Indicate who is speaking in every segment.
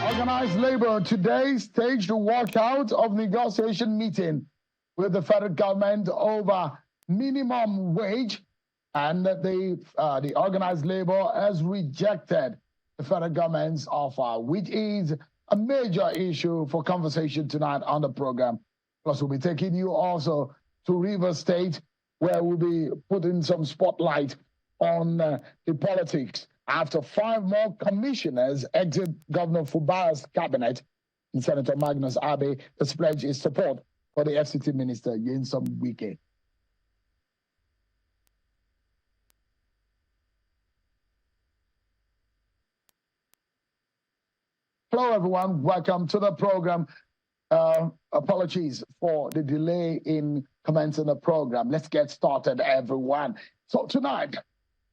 Speaker 1: Organized labor today staged a walkout of negotiation meeting with the federal government over minimum wage, and the organized labor has rejected the federal government's offer, which is a major issue for conversation tonight on the program. Plus, we'll be taking you also to Rivers State, where we'll be putting some spotlight on the politics after 5 more commissioners exit Governor Fubara's cabinet. And Senator Magnus has pledged his support for the FCT Minister, Wike. Hello, everyone. Welcome to the program. Apologies for the delay in commencing the program. Let's get started, everyone. So tonight,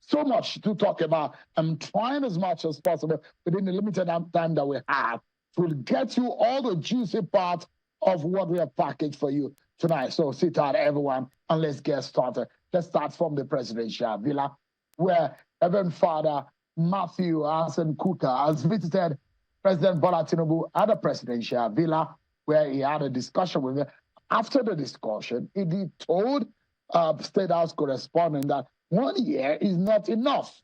Speaker 1: so much to talk about. I'm trying as much as possible within the limited time that we have to get you all the juicy parts of what we have packaged for you tonight. So sit down, everyone, and let's get started. Let's start from the presidential villa, where Reverend Father Matthew Kukah has visited President Bola Tinubu at the presidential villa, where he had a discussion with him. After the discussion, he told State House correspondent that 1 year is not enough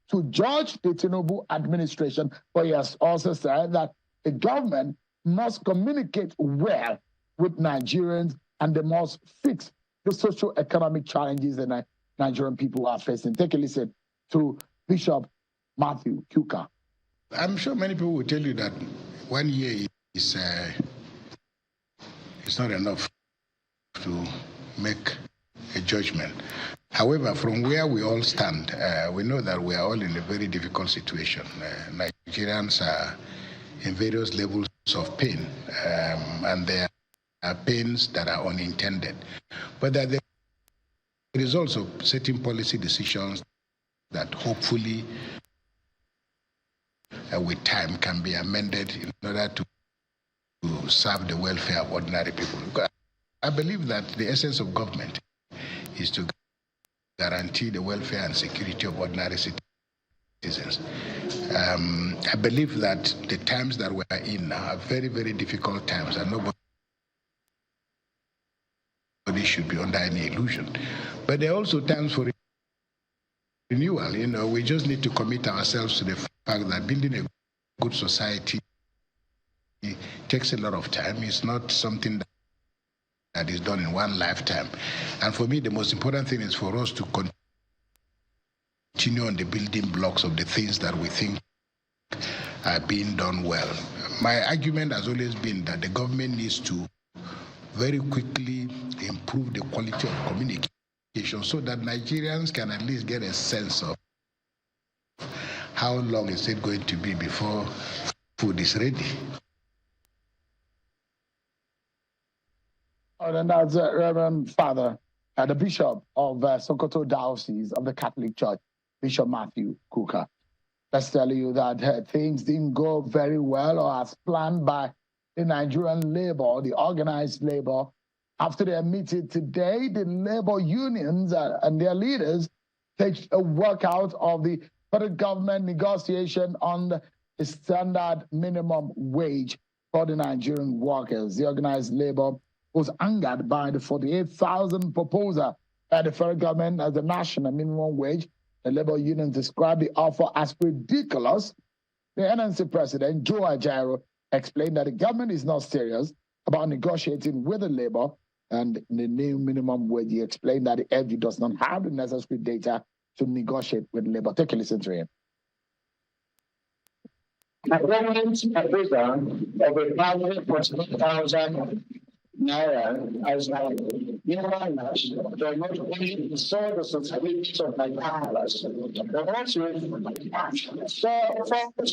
Speaker 1: to judge the Tinubu administration, but he has also said that the government must communicate well with Nigerians and they must fix the socio-economic challenges that Nigerian people are facing. Take a listen to Bishop Matthew Kukah.
Speaker 2: I'm sure many people will tell you that 1 year is not enough to make a judgment. However, from where we all stand, we know that we are all in a very difficult situation. Nigerians are in various levels of pain, and there are pains that are unintended. But that there is also certain policy decisions that hopefully with time can be amended in order to serve the welfare of ordinary people. I believe that the essence of government is to guarantee the welfare and security of ordinary citizens. I believe that the times that we are in now are very, very difficult times, and nobody should be under any illusion. But there are also times for renewal. You know, we just need to commit ourselves to the fact that building a good society takes a lot of time. It's not something that is done in one lifetime. And for me, the most important thing is for us to continue on the building blocks of the things that we think are being done well. My argument has always been that the government needs to very quickly improve the quality of communication so that Nigerians can at least get a sense of how long is it going to be before food is ready.
Speaker 1: And that's Reverend Father, the Bishop of Sokoto Diocese of the Catholic Church, Bishop Matthew Kukah. Let's tell you that things didn't go very well or as planned by the Nigerian labor, the organized labor. After their meeting today, the labor unions and their leaders take a workout of the federal government negotiation on the standard minimum wage for the Nigerian workers. The organized labor was angered by the 48,000 proposal by the federal government as the national minimum wage. The labor union described the offer as ridiculous. The NNC president, Joe Ajaero, explained that the government is not serious about negotiating with the labor and the new minimum wage. He explained that the FG does not have the necessary data to negotiate with labor. Take a listen to him.
Speaker 3: The government's proposal of a 1,048,000 naira as minimum wage does not only solve the sensibilities of my farmers, but also for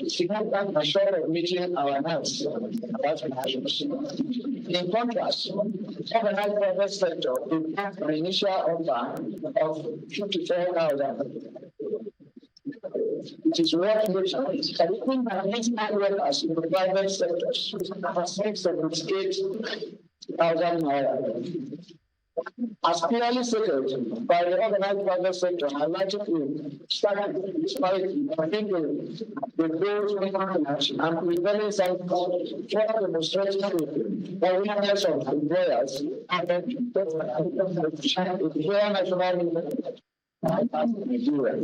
Speaker 3: significant short of meeting our needs about measures. In contrast, organized private sector improved an initial offer of 54,000. It is worth noting that even by these workers in the private sector, 678,000 naira. as clearly stated by the organized private sector, I'd like to start disparity between the goals we have and prevailing cycles for demonstrating the awareness of employers and the fair national Nigeria.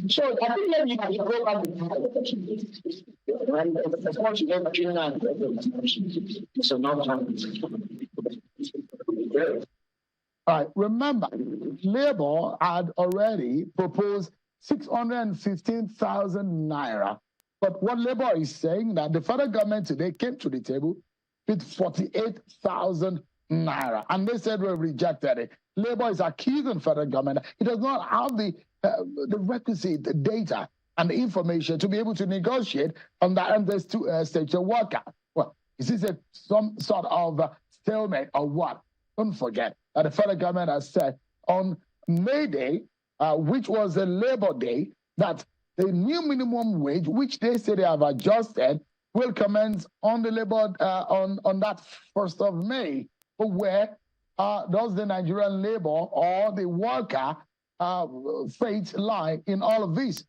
Speaker 3: So I think that you can go back and the point you gave China and it's enough time.
Speaker 1: All right, remember, Labour had already proposed 615,000 naira. But what Labour is saying that the federal government today came to the table with 48,000 naira. And they said we rejected it. Labour is accusing the federal government. It does not have the requisite data and the information to be able to negotiate on that and there's two stage to work out. Well, is this some sort of stalemate or what? Don't forget that the federal government has said on May Day, which was a Labor Day, that the new minimum wage, which they say they have adjusted, will commence on the labor on that 1st of May. But where does the Nigerian labor or the worker fate lie in all of this?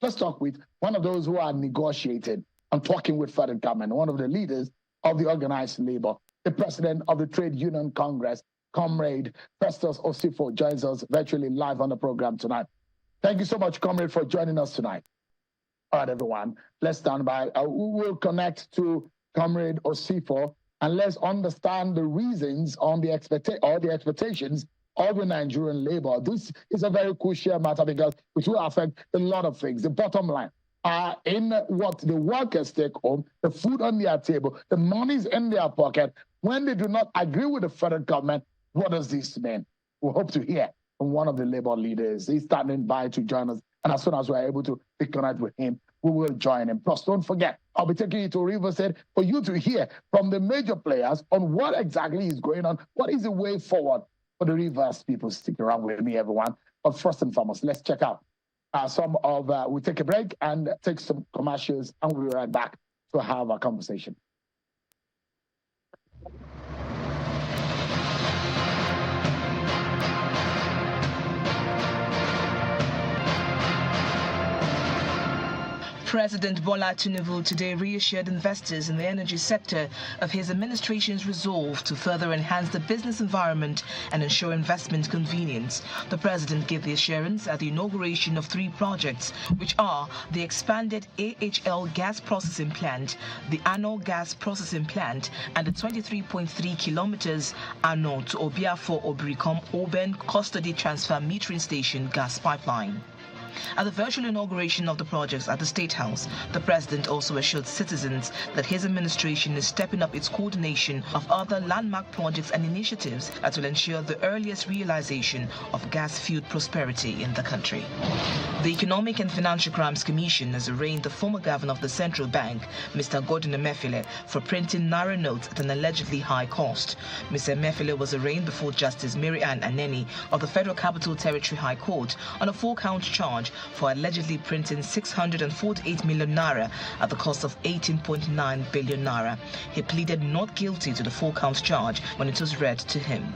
Speaker 1: Let's talk with one of those who are negotiating and talking with federal government, one of the leaders of the organized labor, the president of the Trade Union Congress, Comrade Festus Osifo, joins us virtually live on the program tonight. Thank you so much, Comrade, for joining us tonight. All right, everyone, let's stand by. We will connect to Comrade Osifo and let's understand the reasons on the expectations of the Nigerian labor. This is a very crucial matter because it will affect a lot of things. The bottom line are in what the workers take home, the food on their table, the money's in their pocket. When they do not agree with the federal government, what does this mean? We hope to hear from one of the labor leaders. He's standing by to join us. And as soon as we're able to connect with him, we will join him. Plus, don't forget, I'll be taking you to Riverside for you to hear from the major players on what exactly is going on. What is the way forward for the Rivers people? Stick around with me, everyone. But first and foremost, let's check out we'll take a break and take some commercials, and we'll be right back to have a conversation.
Speaker 4: President Bola Tinubu today reassured investors in the energy sector of his administration's resolve to further enhance the business environment and ensure investment convenience. The president gave the assurance at the inauguration of 3 projects, which are the expanded AHL gas processing plant, the Ano gas processing plant, and the 23.3 kilometers Ano to Obiafo Obricom Oben custody transfer metering station gas pipeline. At the virtual inauguration of the projects at the State House, the president also assured citizens that his administration is stepping up its coordination of other landmark projects and initiatives that will ensure the earliest realization of gas-fueled prosperity in the country. The Economic and Financial Crimes Commission has arraigned the former governor of the Central Bank, Mr. Gordon Emefiele, for printing naira notes at an allegedly high cost. Mr. Emefiele was arraigned before Justice Mary Ann Aneni of the Federal Capital Territory High Court on a 4-count charge for allegedly printing 648 million naira at the cost of 18.9 billion naira. He pleaded not guilty to the 4-count charge when it was read to him.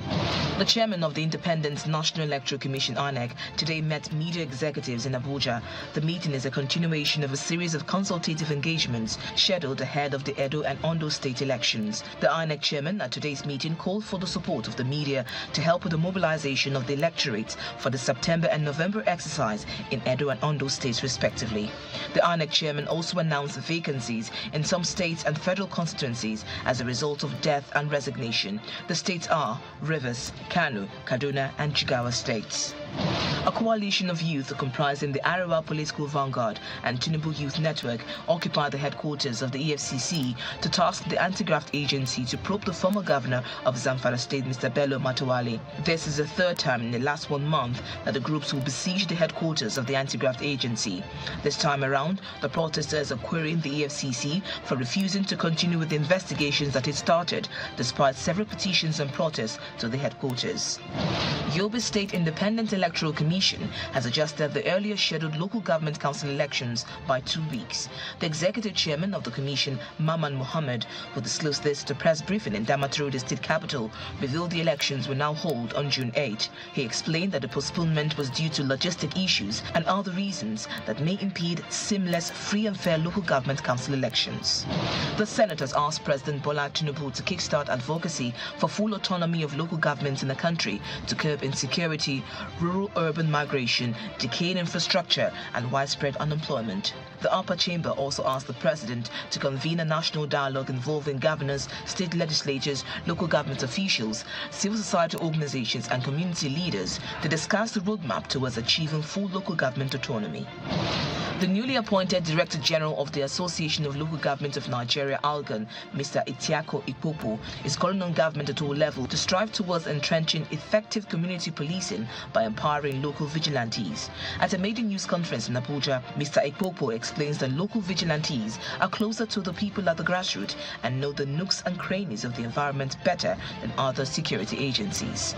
Speaker 4: The chairman of the Independent National Electoral Commission, INEC, today met media executives in Abuja. The meeting is a continuation of a series of consultative engagements scheduled ahead of the Edo and Ondo state elections. The INEC chairman at today's meeting called for the support of the media to help with the mobilization of the electorate for the September and November exercise in Edo and Ondo states respectively. The INEC chairman also announced vacancies in some states and federal constituencies as a result of death and resignation. The states are Rivers, Kano, Kaduna and Jigawa states. A coalition of youth comprising the Arewa Political Vanguard and Tinubu Youth Network occupied the headquarters of the EFCC to task the anti-graft agency to probe the former governor of Zamfara State, Mr. Bello Matawalle. This is the 3rd time in the last 1 month that the groups will besiege the headquarters of the anti-graft agency. This time around, the protesters are querying the EFCC for refusing to continue with the investigations that it started, despite several petitions and protests to the headquarters. Yobe State Independent Electoral Electoral Commission has adjusted the earlier scheduled local government council elections by 2 weeks. The executive chairman of the commission, Maman Mohammed, who disclosed this at a press briefing in Damaturu, the state capital, revealed the elections will now hold on June 8. He explained that the postponement was due to logistic issues and other reasons that may impede seamless, free and fair local government council elections. The Senate has asked President Bola Tinubu to kickstart advocacy for full autonomy of local governments in the country to curb insecurity, rural-urban migration, decaying infrastructure, and widespread unemployment. The upper chamber also asked the president to convene a national dialogue involving governors, state legislatures, local government officials, civil society organizations, and community leaders to discuss the roadmap towards achieving full local government autonomy. The newly appointed Director General of the Association of Local Governments of Nigeria, ALGON, Mr. Itiako Ikpopo, is calling on government at all levels to strive towards entrenching effective community policing by empowering local vigilantes. At a major news conference in Abuja, Mr. Ikpopo explains that local vigilantes are closer to the people at the grassroots and know the nooks and crannies of the environment better than other security agencies.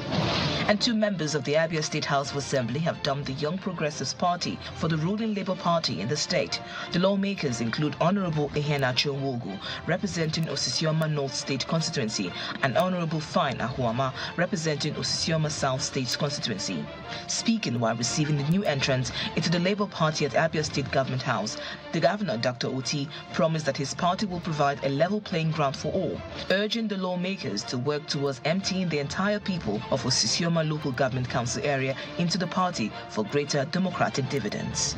Speaker 4: And 2 members of the Abia State House of Assembly have dumped the Young Progressives Party for the ruling Labour Party in the state. The lawmakers include Honorable Iheanacho Nwogu, representing Osisioma North State Constituency, and Honorable Fine Ahuama, representing Osisioma South State Constituency. Speaking while receiving the new entrants into the Labour Party at Abia State Government House, the Governor, Dr. Oti, promised that his party will provide a level playing ground for all, urging the lawmakers to work towards emptying the entire people of Osisioma Local Government Council area into the party for greater democratic dividends.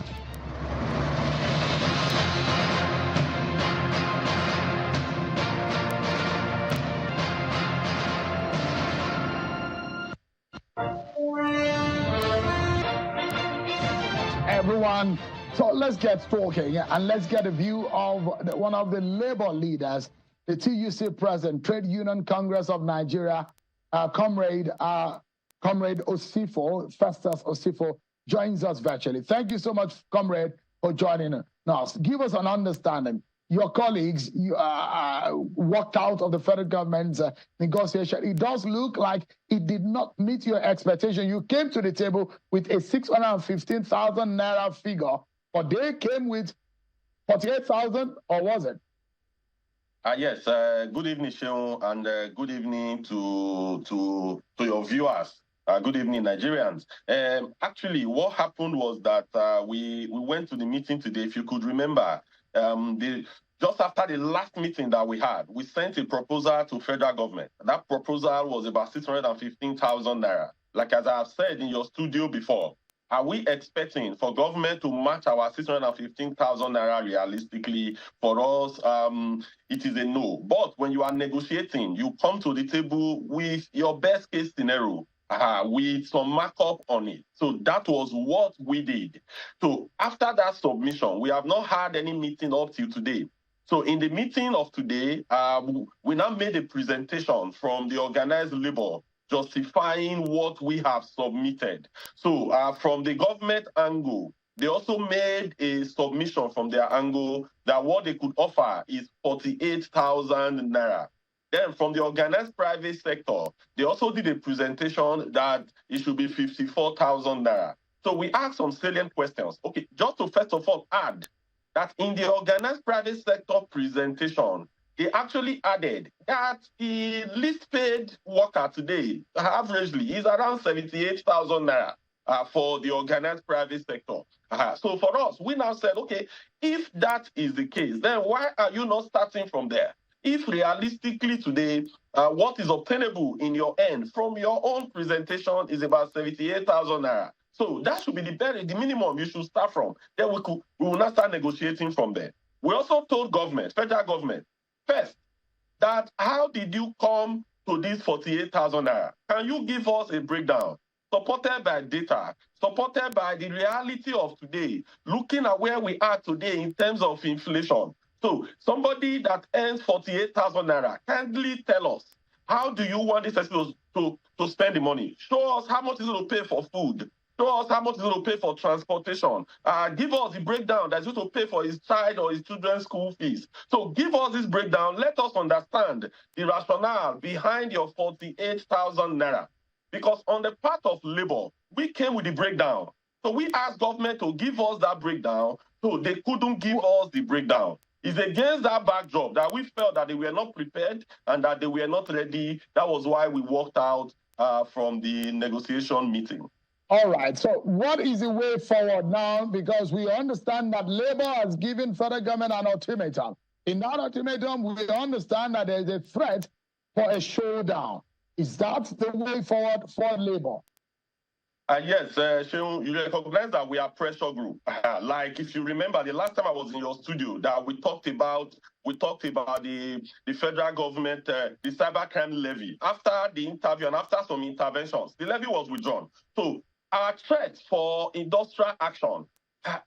Speaker 1: Everyone, so let's get talking and let's get a view of one of the labor leaders, the TUC president, Trade Union Congress of Nigeria, Comrade Osifo, Festus Osifo, joins us virtually. Thank you so much, Comrade, for joining us. Now, give us an understanding. Your colleagues walked out of the federal government's negotiation. It does look like it did not meet your expectation. You came to the table with a 615,000 naira figure, but they came with 48,000, or was it?
Speaker 5: Yes. Good evening, Sheon, and good evening to your viewers. Good evening, Nigerians. Actually, what happened was that we went to the meeting today. If you could remember, just after the last meeting that we had, we sent a proposal to federal government. That proposal was about 615,000 naira. Like as I have said in your studio before, are we expecting for government to match our 615,000 naira realistically? For us, it is a no. But when you are negotiating, you come to the table with your best case scenario. With some markup on it. So that was what we did. So after that submission, we have not had any meeting up till today. So in the meeting of today, we now made a presentation from the organized labor justifying what we have submitted. So from the government angle, they also made a submission from their angle that what they could offer is 48,000 naira. Then from the organized private sector, they also did a presentation that it should be 54,000 naira. So we asked some salient questions. Okay, just to first of all add that in the organized private sector presentation, they actually added that the least paid worker today, averagely, is around 78,000 naira for the organized private sector. So for us, we now said, okay, if that is the case, then why are you not starting from there? If realistically today, what is obtainable in your end from your own presentation is about 78,000 naira. So that should be the minimum you should start from. Then we will not start negotiating from there. We also told government, federal government, first, that how did you come to this 48,000 naira? Can you give us a breakdown? Supported by data, supported by the reality of today, looking at where we are today in terms of inflation. So somebody that earns 48,000 naira, kindly tell us, how do you want this person to spend the money? Show us how much is it to pay for food. Show us how much is it to pay for transportation. Give us the breakdown that's going to pay for his child or his children's school fees. So give us this breakdown. Let us understand the rationale behind your 48,000 naira. Because on the part of labor, we came with the breakdown. So we asked government to give us that breakdown, so they couldn't give us the breakdown. It's against that backdrop that we felt that they were not prepared and that they were not ready. That was why we walked out from the negotiation meeting.
Speaker 1: All right. So what is the way forward now? Because we understand that Labour has given federal government an ultimatum. In that ultimatum, we understand that there is a threat for a showdown. Is that the way forward for Labour?
Speaker 5: Yes, Sheung, you recognize that we are pressure group. Like if you remember, the last time I was in your studio, that we talked about the federal government, the cybercrime levy. After the interview and after some interventions, the levy was withdrawn. So our threat for industrial action,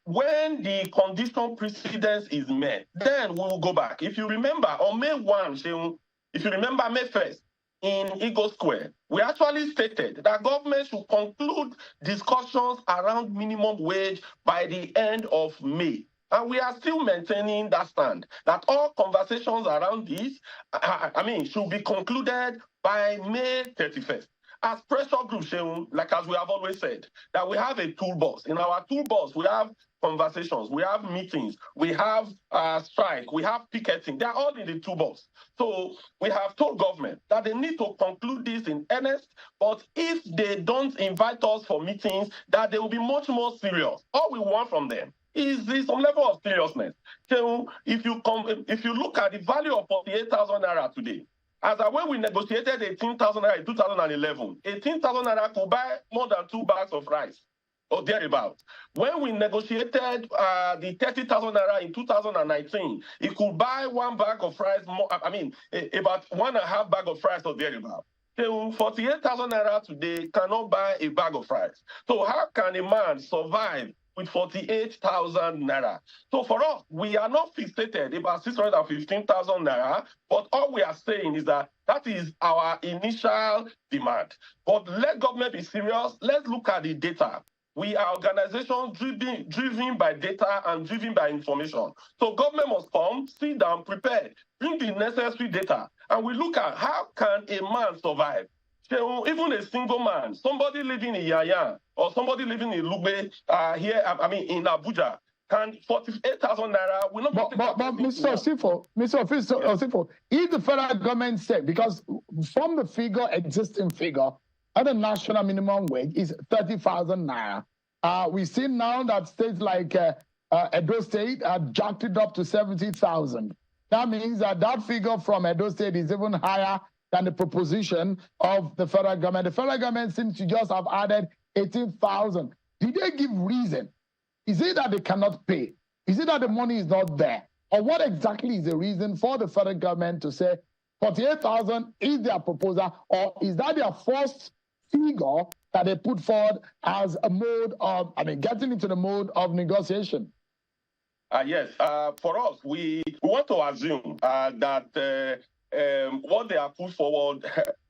Speaker 5: when the condition precedence is met, then we will go back. If you remember, on May 1, Sheung, if you remember May 1st, in Eagle Square, we actually stated that government should conclude discussions around minimum wage by the end of May. And we are still maintaining that stand, that all conversations around this, should be concluded by May 31st. As pressure group, Sheung, like as we have always said, that we have a toolbox. In our toolbox, we have conversations, we have meetings, we have strike, we have picketing. They are all in the toolbox. So we have told government that they need to conclude this in earnest, but if they don't invite us for meetings, that they will be much more serious. All we want from them is some level of seriousness. So if you look at the value of 48,000 naira today, as when we negotiated 18,000 naira in 2011, 18,000 naira could buy more than 2 bags of rice or thereabout. When we negotiated the 30,000 naira in 2019, it could buy 1 bag of rice, about 1.5 bag of rice or thereabout. So 48,000 naira today cannot buy a bag of rice. So how can a man survive with 48,000 naira? So for us, we are not fixated about 615,000 naira, but all we are saying is that is our initial demand. But let government be serious. Let's look at the data. We are organizations driven by data and driven by information. So government must come, sit down, prepare, bring the necessary data, and we look at how can a man survive. So even a single man, somebody living in Yaya or somebody living in Lugbe, in Abuja, can 48,000 naira will not.
Speaker 1: But Mr. Osifo, if the federal government said, because from the existing figure, the national minimum wage is 30,000 naira. We see now that states like Edo State jacked it up to 70,000. That means that figure from Edo State is even higher than the proposition of the federal government. The federal government seems to just have added 18,000. Did they give reason? Is it that they cannot pay? Is it that the money is not there? Or what exactly is the reason for the federal government to say 48,000 is their proposal, or is that their first figure that they put forward as a mode of, getting into the mode of negotiation?
Speaker 5: Yes. For us, we want to assume that what they have put forward,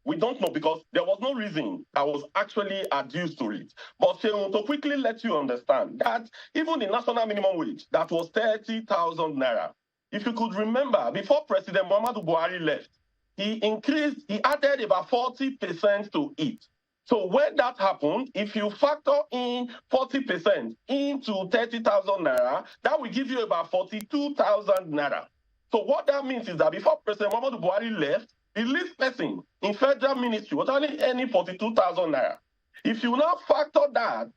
Speaker 5: we don't know, because there was no reason I was actually adduced to it. But to quickly let you understand that even the national minimum wage, that was 30,000 naira. If you could remember, before President Muhammadu Buhari left, he added about 40% to it. So when that happened, if you factor in 40% into 30,000 naira, that will give you about 42,000 naira. So what that means is that before President Muhammadu Buhari left, the least person in federal ministry was only earning 42,000 naira. If you now factor that,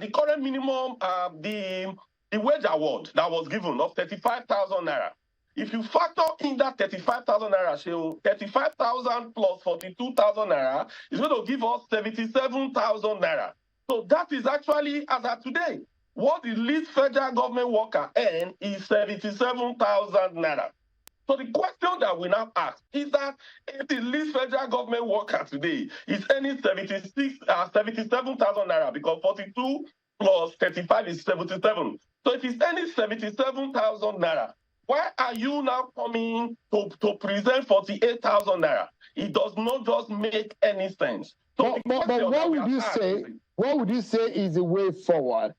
Speaker 5: the current minimum, the wage award that was given of 35,000 naira, if you factor in that 35,000 naira, 35,000 plus 42,000 naira is going to give us 77,000 naira. So that is actually, as of today, what the least federal government worker earn is 77,000 naira. So the question that we now ask is that if the least federal government worker today is earning 77,000 naira, because 42 plus 35 is 77. So if he's earning 77,000 naira, why are you now coming to present 48,000 naira? It does not just make any sense. So
Speaker 1: but what would you say is the way forward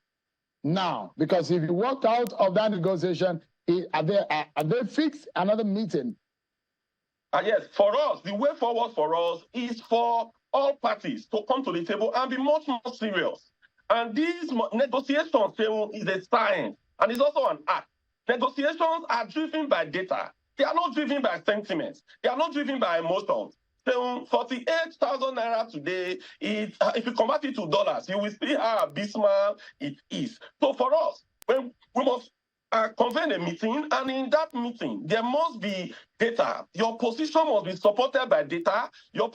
Speaker 1: now? Because if you walked out of that negotiation, are they fixed another meeting?
Speaker 5: Yes, for us, the way forward for us is for all parties to come to the table and be much more serious. And these negotiations is a science, and it's also an art. Negotiations are driven by data. They are not driven by sentiments. They are not driven by emotions. So 48,000 naira today, if you convert it to dollars, you will see how abysmal it is. So for us, we must convene a meeting, and in that meeting, there must be data. Your position must be supported by data. You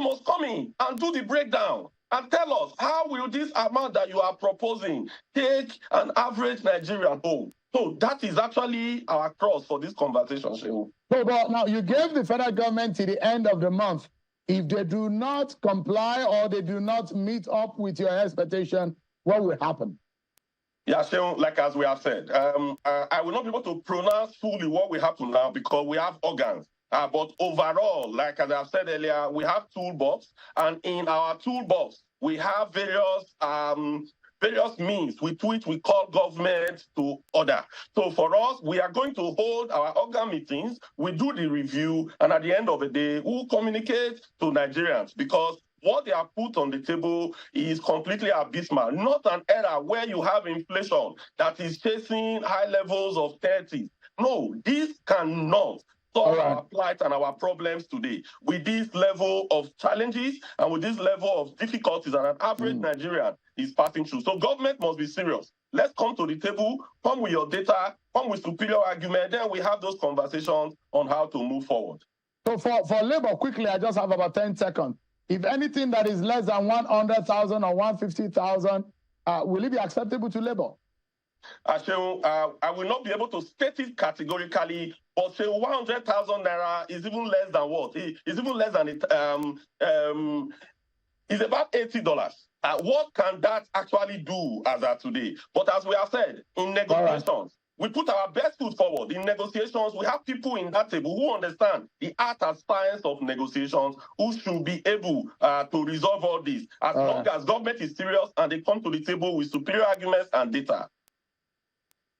Speaker 5: must come in and do the breakdown and tell us, how will this amount that you are proposing take an average Nigerian home? So that is actually our cross for this conversation, Shehu.
Speaker 1: So, but now you gave the federal government to the end of the month. If they do not comply or they do not meet up with your expectation, what will happen?
Speaker 5: Yeah, Shehu, like as we have said, I will not be able to pronounce fully what will happen now because we have organs. But overall, like as I've said earlier, we have toolbox, and in our toolbox, we have various means with which we call government to order. So for us, we are going to hold our organ meetings, we do the review, and at the end of the day, we'll communicate to Nigerians, because what they have put on the table is completely abysmal. Not an era where you have inflation that is chasing high levels of 30s. No, this cannot solve our plight and our problems today. With this level of challenges and with this level of difficulties that an average Nigerian is passing through. So government must be serious. Let's come to the table, come with your data, come with superior argument, then we have those conversations on how to move forward.
Speaker 1: So for labor, quickly, I just have about 10 seconds. If anything that is less than 100,000 or 150,000, will it be acceptable to labor?
Speaker 5: I will not be able to state it categorically, but say 100,000 naira is even less than what? It's even less than it. It's about $80. What can that actually do as of today? But as we have said, in negotiations, we put our best foot forward. In negotiations, we have people in that table who understand the art and science of negotiations, who should be able to resolve all this, as long as government is serious and they come to the table with superior arguments and data.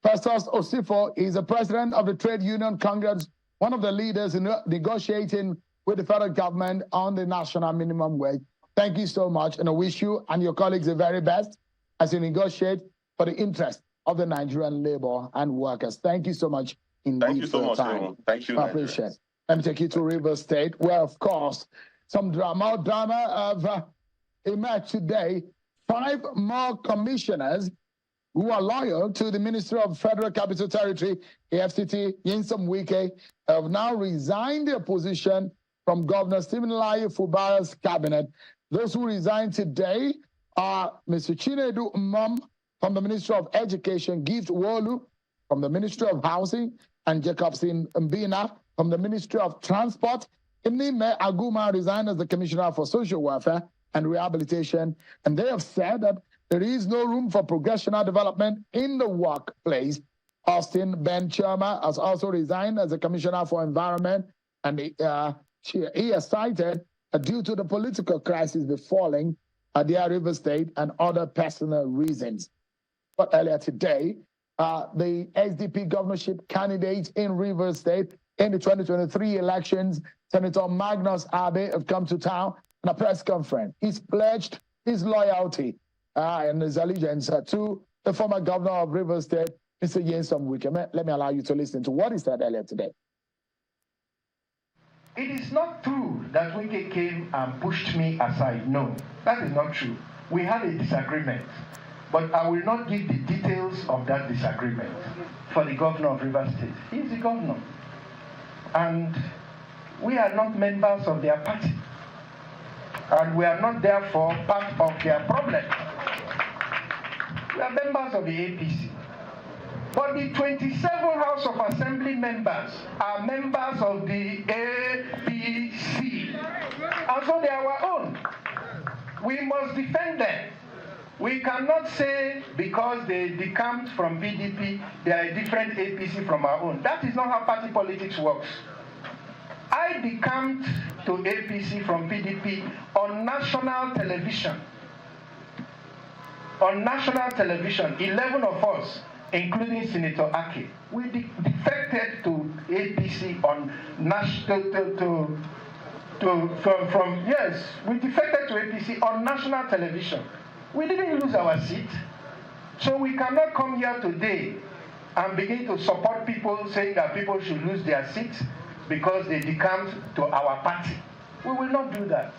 Speaker 1: Festus Osifo is the president of the Trade Union Congress, one of the leaders in negotiating with the federal government on the national minimum wage. Thank you so much, and I wish you and your colleagues the very best as you negotiate for the interest of the Nigerian labor and workers. Thank you so much indeed.
Speaker 5: Thank you so much. Thank you.
Speaker 1: I appreciate it. Let me take you to Rivers State, where, of course, some drama of emerged today. 5 more commissioners who are loyal to the Ministry of Federal Capital Territory, AFCT, Nyesom Wike, have now resigned their position from Governor Stephen Lai Fubara's cabinet. Those who resigned today are Mr. Chinedu Mmom from the Ministry of Education, Gift Wolu from the Ministry of Housing, and Jacobson Mbina from the Ministry of Transport. Imnime Aguma resigned as the Commissioner for Social Welfare and Rehabilitation, and they have said that there is no room for progressional development in the workplace. Austin Ben Chirma has also resigned as the Commissioner for Environment, and he has cited due to the political crisis befalling their River State and other personal reasons. But earlier today, the SDP governorship candidate in River State in the 2023 elections, Senator Magnus Abe, have come to town in a press conference. He's pledged his loyalty and his allegiance to the former governor of River State, Mr. Nyesom Wike. Let me allow you to listen to what he said earlier today.
Speaker 6: It is not true that Wike came and pushed me aside. No, that is not true. We had a disagreement, but I will not give the details of that disagreement for the governor of River State. He is the governor. And we are not members of their party. And we are not therefore part of their problem. We are members of the APC. But the 27 House of Assembly members are members of the APC. And so they are our own. We must defend them. We cannot say because they decamped from PDP, they are a different APC from our own. That is not how party politics works. I decamped to APC from PDP on national television. On national television, 11 of us, including Senator Ake, we defected to APC on national to Yes, we defected to APC on national television. We didn't lose our seat. So we cannot come here today and begin to support people saying that people should lose their seats because they decamped to our party. We will not do that.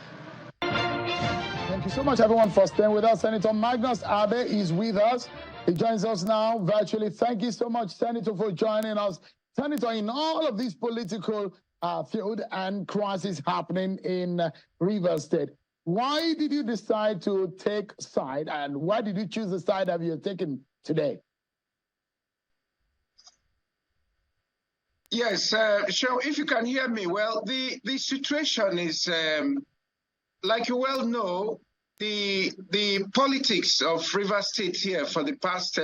Speaker 1: Thank you so much, everyone, for staying with us. Senator Magnus Abe is with us. He joins us now virtually. Thank you so much, Senator, for joining us. Senator, in all of these political field and crisis happening in Rivers State, why did you decide to take side, and why did you choose the side that you're taking today?
Speaker 7: Yes, so if you can hear me well, the situation is, like you well know, the politics of Rivers State here for the past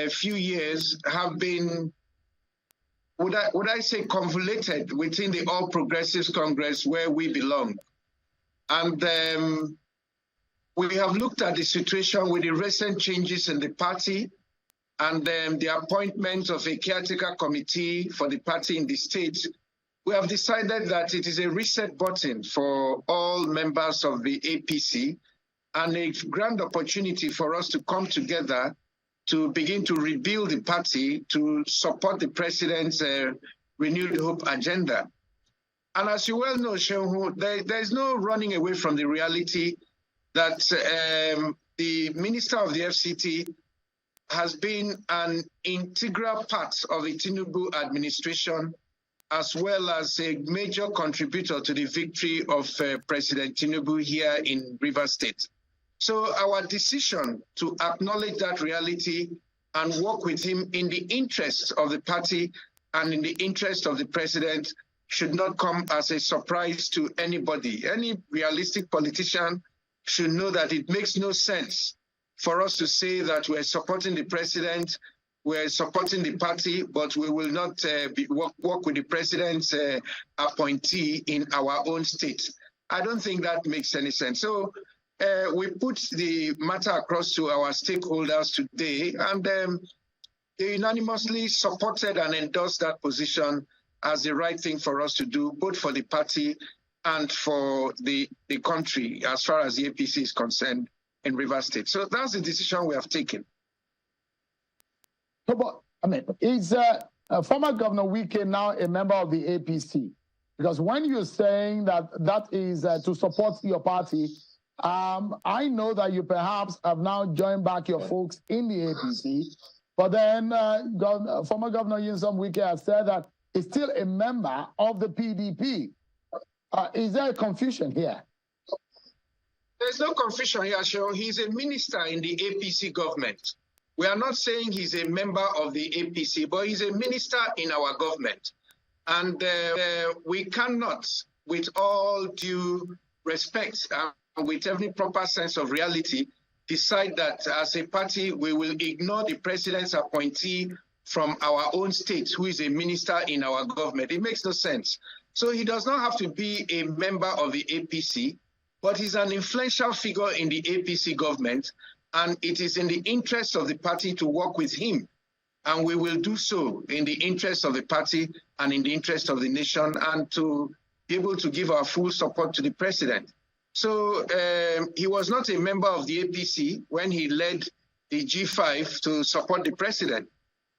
Speaker 7: few years have been, would I say, convoluted within the All Progressives Congress where we belong. And we have looked at the situation with the recent changes in the party and the appointment of a caretaker committee for the party in the state. We have decided that it is a reset button for all members of the APC and a grand opportunity for us to come together to begin to rebuild the party to support the president's renewed hope agenda. And as you well know, Shehu, there's no running away from the reality that the Minister of the FCT has been an integral part of the Tinubu administration, as well as a major contributor to the victory of President Tinubu here in Rivers State. So our decision to acknowledge that reality and work with him in the interest of the party and in the interest of the president should not come as a surprise to anybody. Any realistic politician should know that it makes no sense for us to say that we're supporting the president, we're supporting the party, but we will not work with the president's appointee in our own state. I don't think that makes any sense. So we put the matter across to our stakeholders today, and they unanimously supported and endorsed that position as the right thing for us to do, both for the party and for the country, as far as the APC is concerned in Rivers State. So that's the decision we have taken.
Speaker 1: But, I mean, is former Governor Wike now a member of the APC? Because when you're saying that that is to support your party, I know that you perhaps have now joined back your folks in the APC, but then former Governor Nyesom Wike has said that he's still a member of the PDP. Is there a confusion here?
Speaker 7: There's no confusion here, Shehu. He's a minister in the APC government. We are not saying he's a member of the APC, but he's a minister in our government. And we cannot, with all due respect and with every proper sense of reality, decide that as a party we will ignore the president's appointee from our own state who is a minister in our government. It makes no sense. So he does not have to be a member of the APC, but he's an influential figure in the APC government, and it is in the interest of the party to work with him. And we will do so in the interest of the party and in the interest of the nation, and to be able to give our full support to the president. So he was not a member of the APC when he led the G5 to support the president.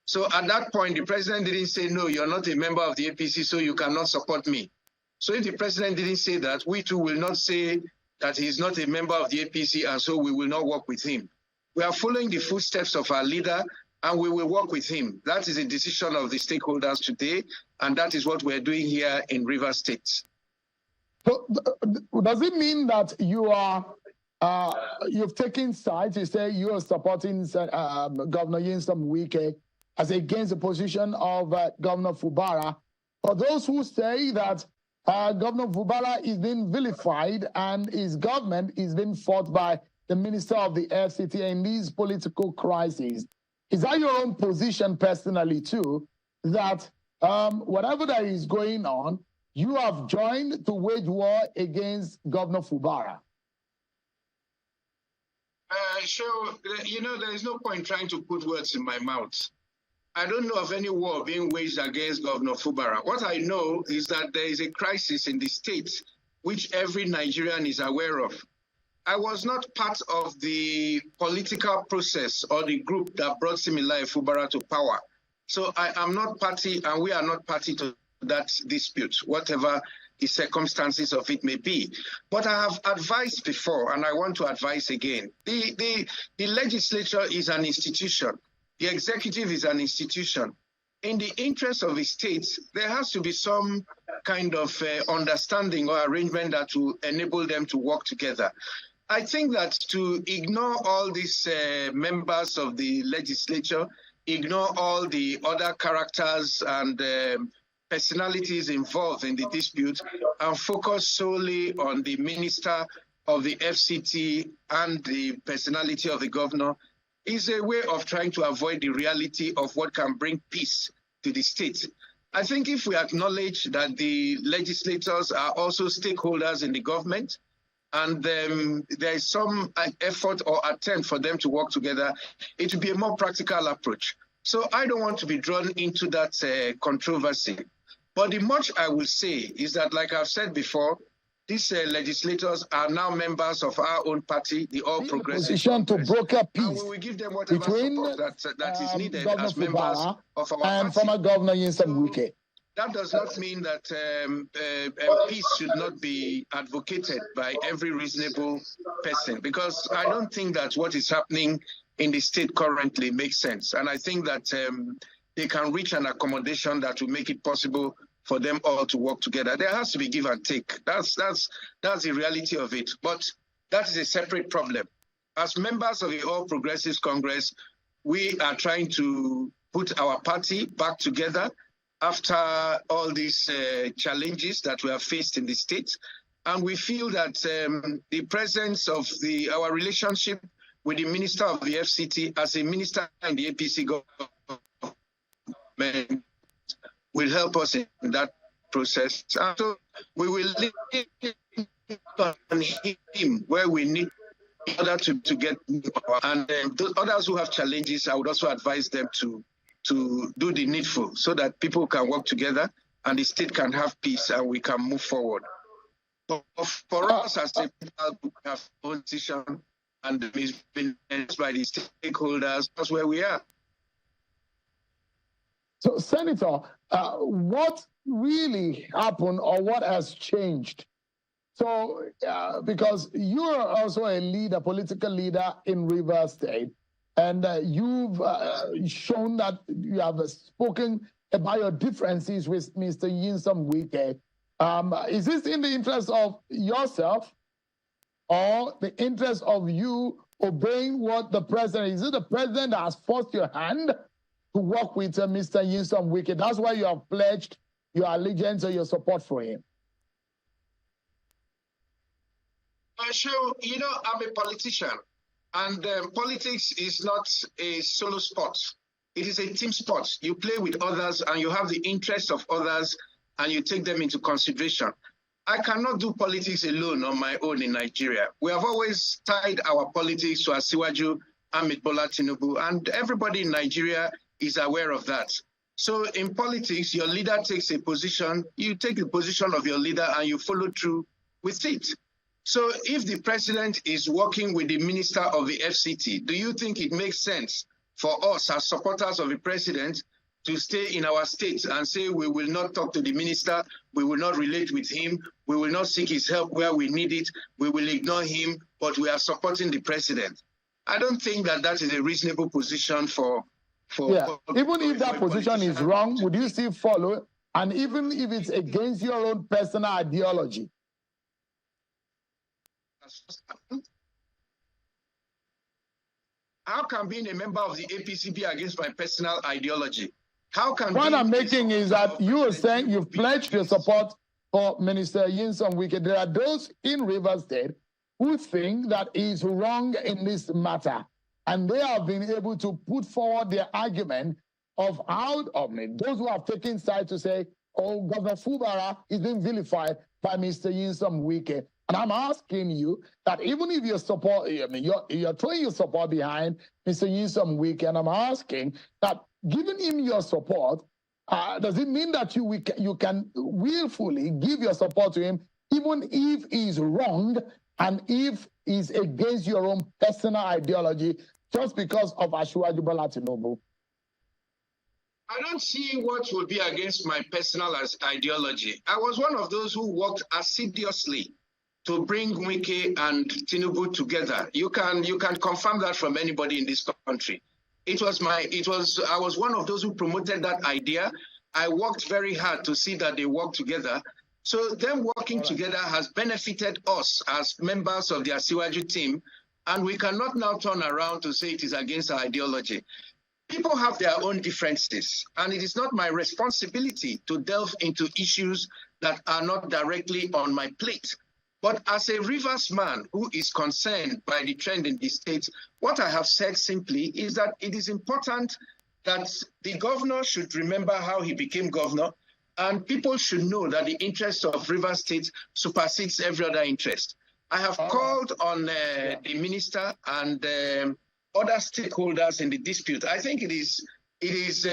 Speaker 7: So at that point, the president didn't say, no, you're not a member of the APC, so you cannot support me. So if the president didn't say that, we too will not say that he's not a member of the APC, and so we will not work with him. We are following the footsteps of our leader, and we will work with him. That is a decision of the stakeholders today, and that is what we're doing here in Rivers State.
Speaker 1: So does it mean that you are you've taken sides? You say you are supporting Governor Nyesom Wike as against the position of Governor Fubara. For those who say that Governor Fubara is being vilified and his government is being fought by the Minister of the FCT in these political crises, is that your own position personally too, that whatever that is going on, you have joined to wage war against Governor Fubara?
Speaker 7: So, you know, there is no point trying to put words in my mouth. I don't know of any war being waged against Governor Fubara. What I know is that there is a crisis in the state which every Nigerian is aware of. I was not part of the political process or the group that brought Similai Fubara to power. So I am not party, and we are not party to that dispute, whatever the circumstances of it may be. But I have advised before, and I want to advise again. The legislature is an institution. The executive is an institution. In the interest of the state, there has to be some kind of understanding or arrangement that will enable them to work together. I think that to ignore all these members of the legislature, ignore all the other characters and personalities involved in the dispute, and focus solely on the minister of the FCT and the personality of the governor is a way of trying to avoid the reality of what can bring peace to the state. I think if we acknowledge that the legislators are also stakeholders in the government, and there is some effort or attempt for them to work together, it will be a more practical approach. So I don't want to be drawn into that controversy. But the much I will say is that, like I've said before, these legislators are now members of our own party, the All Progressive Congress.
Speaker 1: To broker peace
Speaker 7: and we will give them whatever support that is needed
Speaker 1: Governor
Speaker 7: as members
Speaker 1: Fubara
Speaker 7: of our
Speaker 1: and
Speaker 7: party.
Speaker 1: former Governor Wike.
Speaker 7: That does not mean that peace should not be advocated by every reasonable person, because I don't think that what is happening in the state currently makes sense. And I think that they can reach an accommodation that will make it possible for them all to work together. There has to be give and take. That's the reality of it. But that is a separate problem. As members of the All Progressives Congress, we are trying to put our party back together after all these challenges that we have faced in the state. And we feel that the presence of our relationship with the Minister of the FCT as a minister in the APC government will help us in that process. And so we will lean on him where we need in order to get, and those others who have challenges, I would also advise them to do the needful so that people can work together and the state can have peace and we can move forward. But for us as a people who have own decision and it's been by the stakeholders, that's where we are.
Speaker 1: So, Senator, what really happened or what has changed? So, because you're also a leader, political leader in Rivers State, and you've shown that you have spoken about your differences with Mr. Nyesom Wike. Is this in the interest of yourself or the interest of you obeying what the president? Is it the president that has forced your hand to work with Mr. Nyesom Wike? That's why you have pledged your allegiance or your support for him.
Speaker 7: Sure, you know, I'm a politician, and politics is not a solo sport. It is a team sport. You play with others, and you have the interests of others, and you take them into consideration. I cannot do politics alone on my own in Nigeria. We have always tied our politics to Asiwaju Ahmed Bola Tinubu, and everybody in Nigeria is aware of that. So in politics, your leader takes a position, you take the position of your leader and you follow through with it. So if the president is working with the minister of the FCT, do you think it makes sense for us as supporters of the president to stay in our state and say we will not talk to the minister, we will not relate with him, we will not seek his help where we need it, we will ignore him, but we are supporting the president? I don't think that that is a reasonable position for
Speaker 1: even if that position is wrong, would you still follow? And even if it's against your own personal ideology?
Speaker 7: How can being a member of the APC be against my personal ideology? How can
Speaker 1: what I'm making is that you are saying you've pledged your support for Minister Nyesom Wike. There are those in Rivers State who think that he is wrong in this matter. And they have been able to put forward their argument of how, those who have taken side to say or Governor Fubara is being vilified by Mr. Nyesom Wike. And I'm asking you that even if you support, I mean, you're throwing your support behind Mr. Nyesom Wike, and I'm asking that giving him your support, does it mean that you can willfully give your support to him, even if he's wrong and if he's against your own personal ideology, just because of Asiwaju Bola Tinubu?
Speaker 7: I don't see what would be against my personal ideology. I was one of those who worked assiduously to bring Wike and Tinubu together. You can confirm that from anybody in this country. I was one of those who promoted that idea. I worked very hard to see that they work together. So them working together has benefited us as members of the Asiwaju team, and we cannot now turn around to say it is against our ideology. People have their own differences, and it is not my responsibility to delve into issues that are not directly on my plate. But as a Rivers man who is concerned by the trend in the state, what I have said simply is that it is important that the governor should remember how he became governor, and people should know that the interest of Rivers State supersedes every other interest. I have called on the minister and other stakeholders in the dispute. I think it is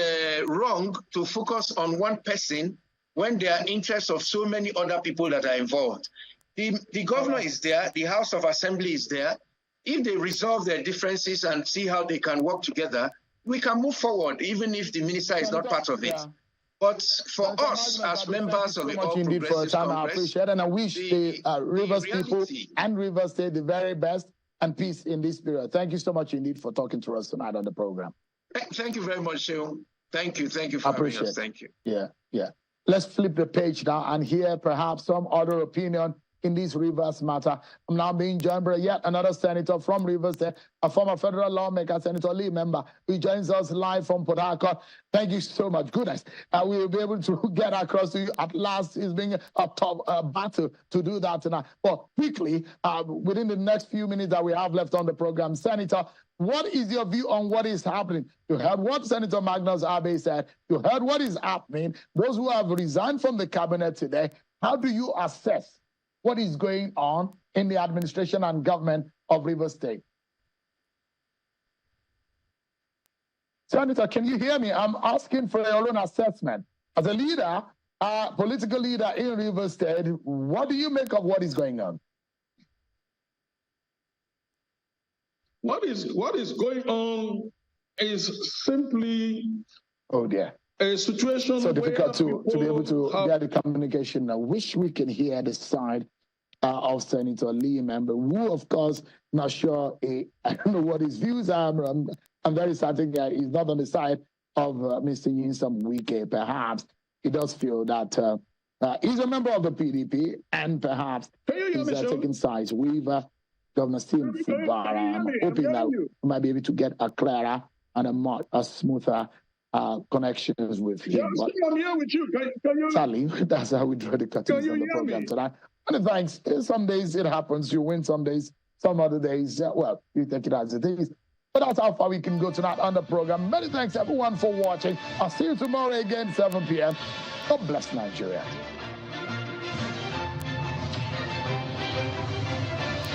Speaker 7: wrong to focus on one person when there are interests of so many other people that are involved. The governor is there, the House of Assembly is there. If they resolve their differences and see how they can work together, we can move forward, even if the minister is not part of it. But for us, as members of the All Progressives Congress,
Speaker 1: I appreciate and I wish the Rivers people and Rivers State the very best and peace in this period. Thank you so much indeed for talking to us tonight on the program.
Speaker 7: Thank you very much, Shehu. Thank you for having us. Thank you.
Speaker 1: Yeah. Let's flip the page now and hear perhaps some other opinion in this Rivers matter. I'm now being joined by yet another senator from Rivers State, a former federal lawmaker, Senator Lee member, who joins us live from Port Harcourt. Thank you so much. Goodness, we will be able to get across to you at last. It's been a tough battle to do that tonight. But quickly, within the next few minutes that we have left on the program, Senator, what is your view on what is happening? You heard what Senator Magnus Abe said. You heard what is happening. Those who have resigned from the cabinet today, how do you assess what is going on in the administration and government of Rivers State? Senator, can you hear me? I'm asking for your own assessment. As a leader, political leader in Rivers State, what do you make of what is going on?
Speaker 8: What is going on is simply a situation
Speaker 1: so difficult to be able to get the communication. I wish we can hear the side of Senator Lee, member, who, of course, not sure, I don't know what his views are. I'm very certain that he's not on the side of Mr. Nyesom Wike. Perhaps he does feel that he's a member of the PDP and perhaps he's taking sides with Governor Stephen Fubara. I'm hoping that we might be able to get a clearer and a smoother connections with him.
Speaker 8: I'm here with you. Can you...
Speaker 1: Sadly, that's how we draw the curtains on the program tonight. And thanks. Some days it happens. You win some days. Some other days, well, you take it as it is. But that's how far we can go tonight on the program. Many thanks, everyone, for watching. I'll see you tomorrow again, 7 p.m. God bless Nigeria.